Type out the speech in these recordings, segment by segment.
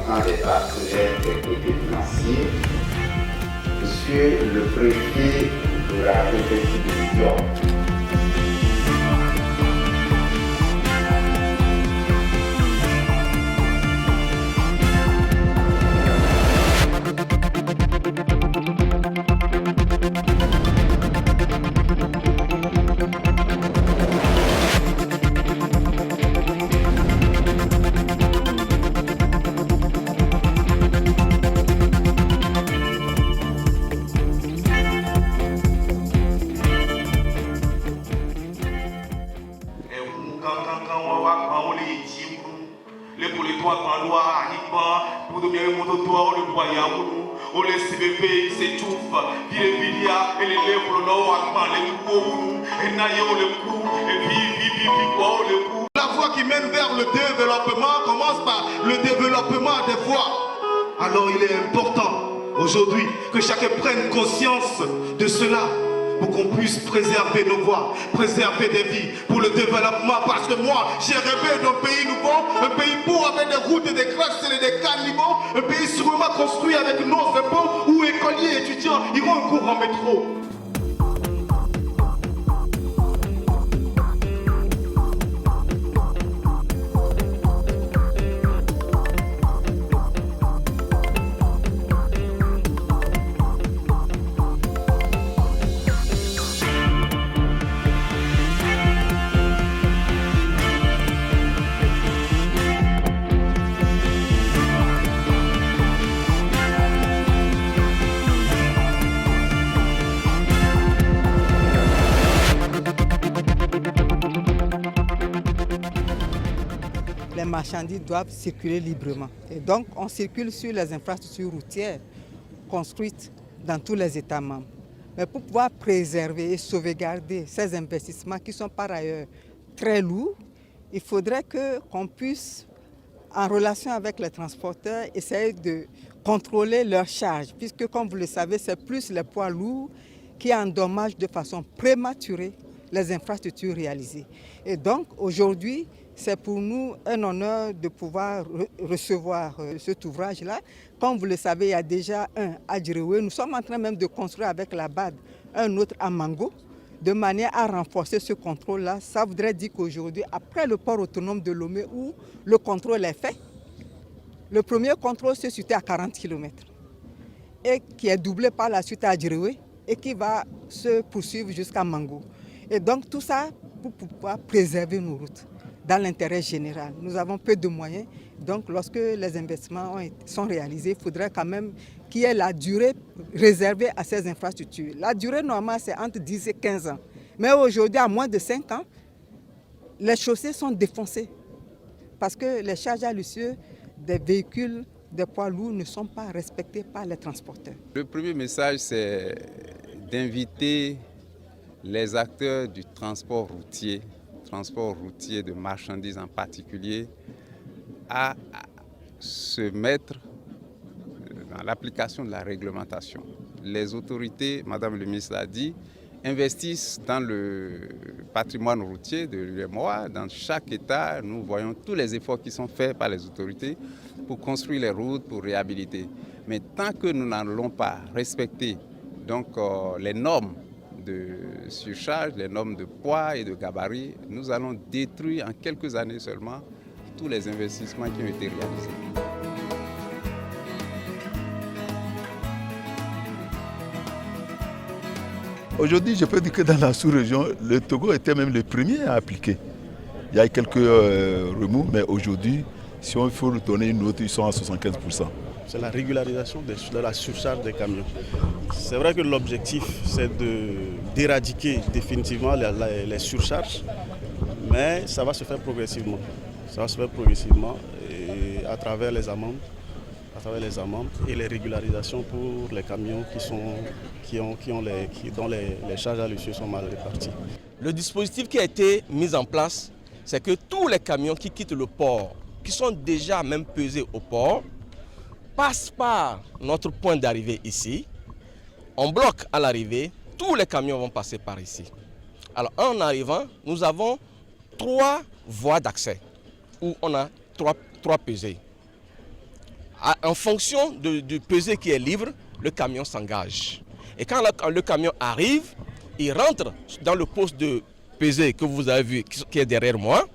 représentant des partenaires techniques et financiers, Monsieur le préfet de la préfecture de Lyon. La voie qui mène vers le développement commence par le développement des voies. Alors il est important aujourd'hui que chacun prenne conscience de cela pour qu'on puisse préserver nos voies, préserver des vies pour le développement. Parce que moi, j'ai rêvé d'un pays nouveau, un pays beau avec des routes et des classes et des caniveaux, un pays sûrement construit avec nos impôts où écoliers et étudiants iront en cours en métro. Les marchandises doivent circuler librement. Et donc, on circule sur les infrastructures routières construites dans tous les États membres. Mais pour pouvoir préserver et sauvegarder ces investissements qui sont par ailleurs très lourds, il faudrait qu'on puisse, en relation avec les transporteurs, essayer de contrôler leurs charges, puisque, comme vous le savez, c'est plus les poids lourds qui endommagent de façon prématurée les infrastructures réalisées. Et donc, aujourd'hui, c'est pour nous un honneur de pouvoir recevoir cet ouvrage-là. Comme vous le savez, il y a déjà un à Djiréoué. Nous sommes en train même de construire avec la BAD un autre à Mango, de manière à renforcer ce contrôle-là. Ça voudrait dire qu'aujourd'hui, après le port autonome de Lomé, où le contrôle est fait, le premier contrôle se situe à 40 km et qui est doublé par la suite à Djiréoué et qui va se poursuivre jusqu'à Mango. Et donc tout ça pour pouvoir préserver nos routes dans l'intérêt général. Nous avons peu de moyens, donc lorsque les investissements sont réalisés, il faudrait quand même qu'il y ait la durée réservée à ces infrastructures. La durée normale, c'est entre 10 et 15 ans. Mais aujourd'hui, à moins de 5 ans, les chaussées sont défoncées parce que les charges à l'essieu des véhicules, des poids lourds ne sont pas respectées par les transporteurs. Le premier message, c'est d'inviter les acteurs du transport routier de marchandises en particulier, à se mettre dans l'application de la réglementation. Les autorités, Madame le ministre l'a dit, investissent dans le patrimoine routier de l'UEMOA. Dans chaque État, nous voyons tous les efforts qui sont faits par les autorités pour construire les routes, pour réhabiliter. Mais tant que nous n'allons pas respecter les normes de surcharge, les normes de poids et de gabarit, nous allons détruire en quelques années seulement tous les investissements qui ont été réalisés. Aujourd'hui, je peux dire que dans la sous-région, le Togo était même le premier à appliquer. Il y a quelques remous, mais aujourd'hui, si on faut nous donner une note, ils sont à 75%. C'est la régularisation de la surcharge des camions. C'est vrai que l'objectif, c'est d'éradiquer définitivement les surcharges, mais ça va se faire progressivement. Ça va se faire progressivement et à travers les amendes et les régularisations pour les camions dont les charges à l'essieu sont mal réparties. Le dispositif qui a été mis en place, c'est que tous les camions qui quittent le port, qui sont déjà même pesés au port, passent par notre point d'arrivée ici. On bloque à l'arrivée, tous les camions vont passer par ici. Alors en arrivant, nous avons 3 voies d'accès où on a 3 pesées. En fonction du pesé qui est libre, le camion s'engage. Et quand le camion arrive, il rentre dans le poste de pesée que vous avez vu, qui est derrière moi,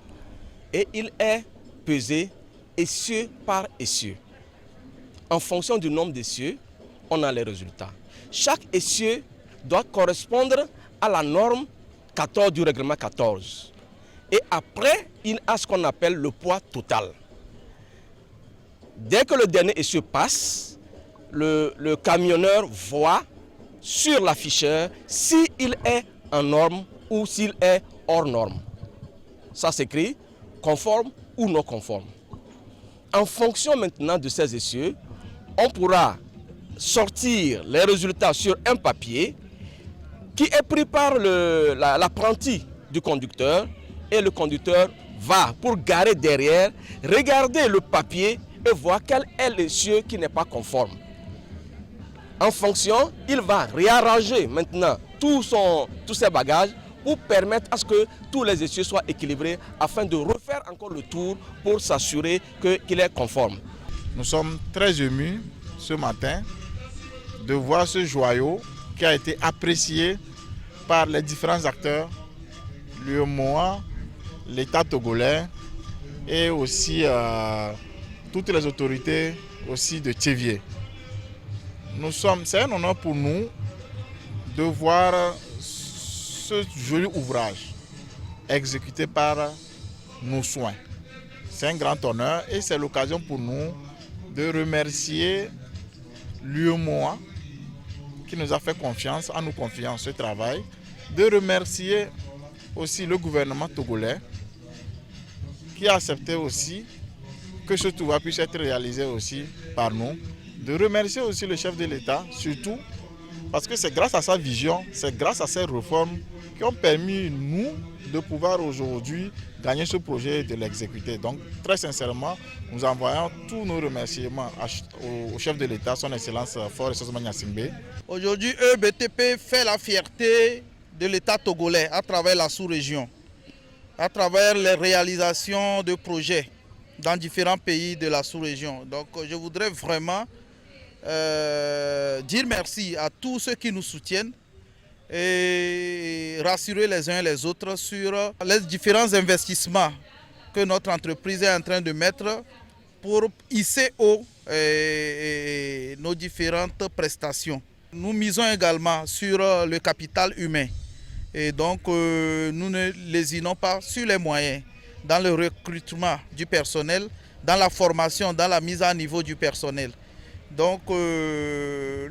et il est pesé essieu par essieu. En fonction du nombre d'essieux, on a les résultats. Chaque essieu doit correspondre à la norme 14 du règlement 14. Et après, il a ce qu'on appelle le poids total. Dès que le dernier essieu passe, le camionneur voit sur l'afficheur s'il est en norme ou s'il est hors norme. Ça s'écrit conforme ou non conforme. En fonction maintenant de ces essieux, on pourra sortir les résultats sur un papier qui est pris par l'apprenti du conducteur, et le conducteur va, pour garer derrière, regarder le papier et voir quel est l'essieu qui n'est pas conforme. En fonction, il va réarranger maintenant tous ses bagages pour permettre à ce que tous les essieux soient équilibrés afin de refaire encore le tour pour s'assurer qu'il est conforme. Nous sommes très émus ce matin de voir ce joyau qui a été apprécié par les différents acteurs, l'UEMOA, l'État togolais et aussi toutes les autorités aussi de Thiévié. C'est un honneur pour nous de voir ce joli ouvrage exécuté par nos soins. C'est un grand honneur et c'est l'occasion pour nous de remercier l'UEMOA qui nous a fait confiance, en nous confiant ce travail, de remercier aussi le gouvernement togolais qui a accepté aussi que ce travail puisse être réalisé aussi par nous, de remercier aussi le chef de l'État, surtout parce que c'est grâce à sa vision, c'est grâce à ces réformes qui ont permis nous de pouvoir aujourd'hui gagner ce projet et de l'exécuter. Donc très sincèrement, nous envoyons tous nos remerciements au chef de l'État, son Excellence Faure Sosoma Gnassingbé. Aujourd'hui, EBTP fait la fierté de l'État togolais à travers la sous-région, à travers les réalisations de projets dans différents pays de la sous-région. Donc je voudrais vraiment dire merci à tous ceux qui nous soutiennent et rassurer les uns et les autres sur les différents investissements que notre entreprise est en train de mettre pour hisser haut nos différentes prestations. Nous misons également sur le capital humain et donc nous ne lésinons pas sur les moyens dans le recrutement du personnel, dans la formation, dans la mise à niveau du personnel. Donc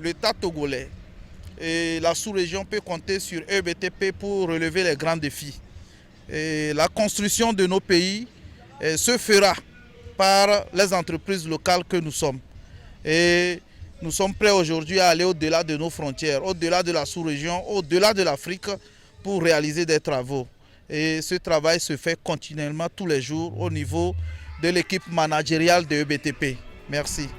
l'État togolais et la sous-région peut compter sur EBTP pour relever les grands défis. Et la construction de nos pays se fera par les entreprises locales que nous sommes. Et nous sommes prêts aujourd'hui à aller au-delà de nos frontières, au-delà de la sous-région, au-delà de l'Afrique pour réaliser des travaux. Et ce travail se fait continuellement tous les jours au niveau de l'équipe managériale de EBTP. Merci.